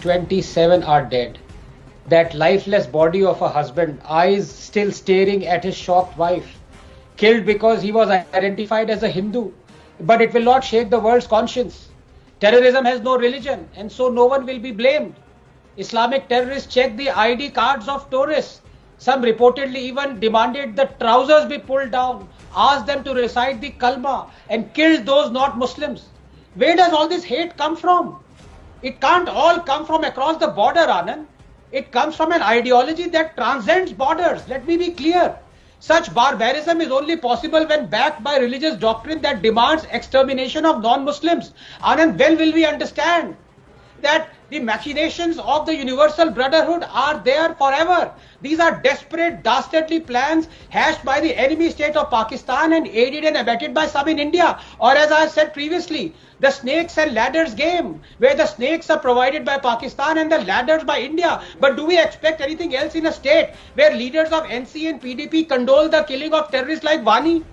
27 are dead. That lifeless body of a husband, eyes still staring at his shocked wife, killed because he was identified as a Hindu. But it will not shake the world's conscience. Terrorism has no religion, and so no one will be blamed. Islamic terrorists checked the ID cards of tourists. Some reportedly even demanded the trousers be pulled down, asked them to recite the Kalma, and killed those not Muslims. Where does all this hate come from? It can't all come from across the border, Anand. It comes from an ideology that transcends borders. Let me be clear. Such barbarism is only possible when backed by religious doctrine that demands extermination of non-Muslims. Anand, when will we understand that the machinations of the Universal Brotherhood are there forever? These are desperate, dastardly plans hatched by the enemy state of Pakistan and aided and abetted by some in India. Or as I said previously, the snakes and ladders game, where the snakes are provided by Pakistan and the ladders by India. But do we expect anything else in a state where leaders of NC and PDP condole the killing of terrorists like Wani?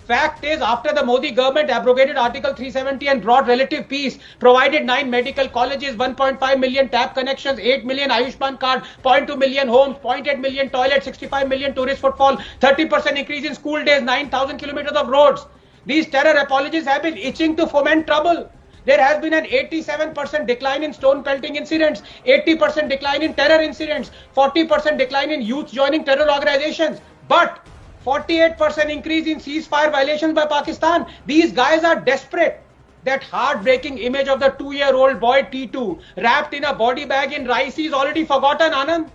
Fact is, after the Modi government abrogated Article 370 and brought relative peace, provided 9 medical colleges, 1.5 million tap connections, 8 million Ayushman card, 0.2 million homes, 0.8 million toilets, 65 million tourist footfall, 30% increase in school days, 9,000 kilometers of roads. These terror apologies have been itching to foment trouble. There has been an 87% decline in stone pelting incidents, 80% decline in terror incidents, 40% decline in youth joining terror organizations. But 48% increase in ceasefire violations by Pakistan. These guys are desperate. That heartbreaking image of the 2-year-old boy T2 wrapped in a body bag in rice is already forgotten, Anand.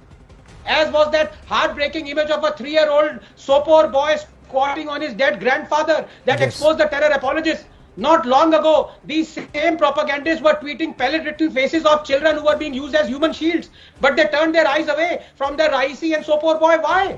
As was that heartbreaking image of a 3-year-old Sopore boy squatting on his dead grandfather that exposed the terror apologists. Not long ago, these same propagandists were tweeting pellet-ridden faces of children who were being used as human shields. But they turned their eyes away from the Raisi and Sopore boy. Why?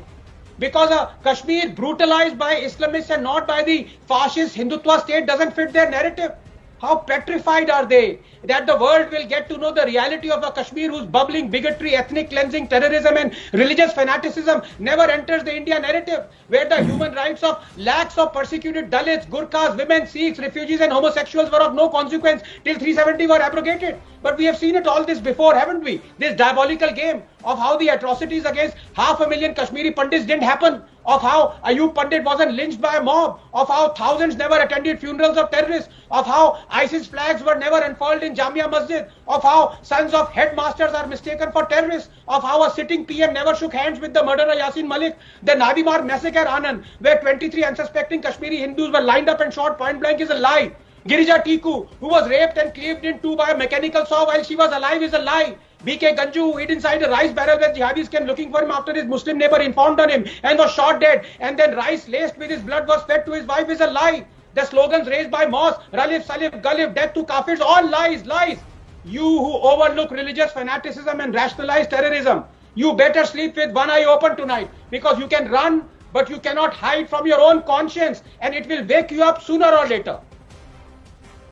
Because Kashmir brutalized by Islamists and not by the fascist Hindutva state doesn't fit their narrative. How petrified are they that the world will get to know the reality of a Kashmir whose bubbling bigotry, ethnic cleansing, terrorism and religious fanaticism never enters the India narrative, where the human rights of lakhs of persecuted Dalits, Gurkhas, women, Sikhs, refugees and homosexuals were of no consequence till 370 were abrogated. But we have seen it all this before, haven't we? This diabolical game of how the atrocities against 500,000 Kashmiri Pandits didn't happen, of how Ayub Pandit wasn't lynched by a mob, of how thousands never attended funerals of terrorists, of how ISIS flags were never unfurled in Jamia Masjid, of how sons of headmasters are mistaken for terrorists, of how a sitting PM never shook hands with the murderer Yasin Malik, the Nadimar massacre, Anand, where 23 unsuspecting Kashmiri Hindus were lined up and shot point blank, is a lie. Girija Tiku, who was raped and cleaved in two by a mechanical saw while she was alive, is a lie. BK Ganju, who hid inside a rice barrel where jihadis came looking for him after his Muslim neighbor informed on him and was shot dead, and then rice laced with his blood was fed to his wife, is a lie. The slogans raised by Moss, Ralif, Salif, Ghalib, death to Kafirs, all lies, lies. You who overlook religious fanaticism and rationalize terrorism, you better sleep with one eye open tonight, because you can run, but you cannot hide from your own conscience, and it will wake you up sooner or later.